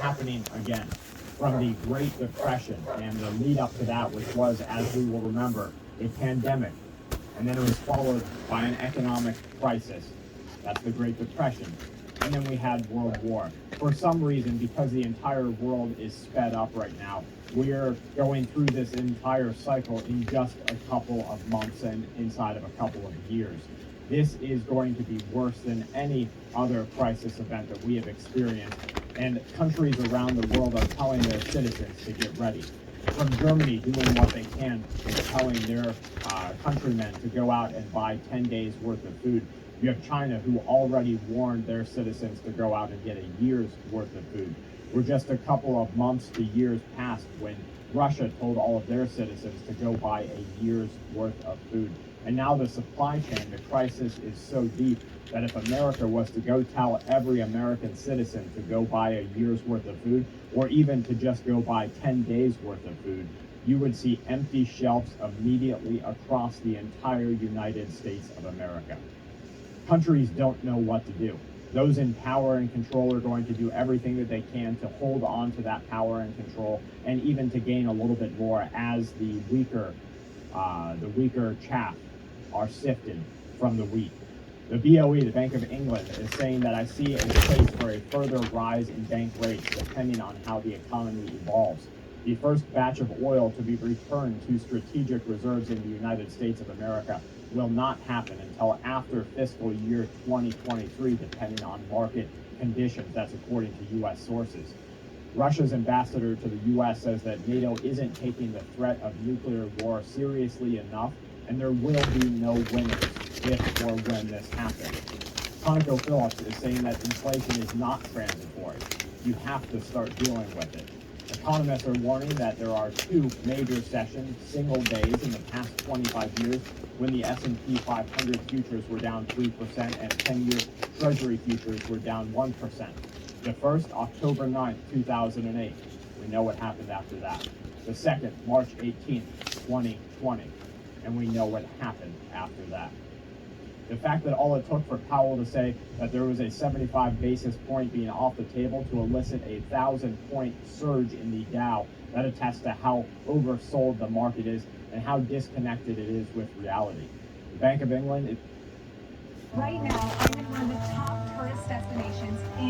happening again from the Great Depression and the lead up to that, which was, as we will remember, a pandemic. And then it was followed by an economic crisis. That's the Great Depression. And then we had World War. For some reason, because the entire world is sped up right now, we're going through this entire cycle in just a couple of months and inside of a couple of years. This is going to be worse than any other crisis event that we have experienced, and countries around the world are telling their citizens to get ready. From Germany doing what they can and telling their countrymen to go out and buy 10 days worth of food. You have China, who already warned their citizens to go out and get a year's worth of food. We're just a couple of months to years past when Russia told all of their citizens to go buy a year's worth of food. And now the supply chain, the crisis is so deep that if America was to go tell every American citizen to go buy a year's worth of food, or even to just go buy 10 days worth of food, you would see empty shelves immediately across the entire United States of America. Countries don't know what to do. Those in power and control are going to do everything that they can to hold on to that power and control, and even to gain a little bit more as the weaker chaff are sifted from the wheat. The BOE, the Bank of England, is saying that I see a case for a further rise in bank rates depending on how the economy evolves. The first batch of oil to be returned to strategic reserves in the United States of America will not happen until after fiscal year 2023, depending on market conditions. That's according to U.S. sources. Russia's ambassador to the U.S. says that NATO isn't taking the threat of nuclear war seriously enough, and there will be no winners if or when this happens. ConocoPhillips is saying that inflation is not transitory. You have to start dealing with it. Economists are warning that there are two major sessions, single days in the past 25 years, when the S&P 500 futures were down 3% and 10-year Treasury futures were down 1%. The first, October 9th, 2008. We know what happened after that. The second, March 18th, 2020. And we know what happened after that. The fact that all it took for Powell to say that there was a 75 basis point being off the table to elicit a 1,000-point surge in the Dow, that attests to how oversold the market is and how disconnected it is with reality. The Bank of England is Right now, I'm in one of the top tourist destinations in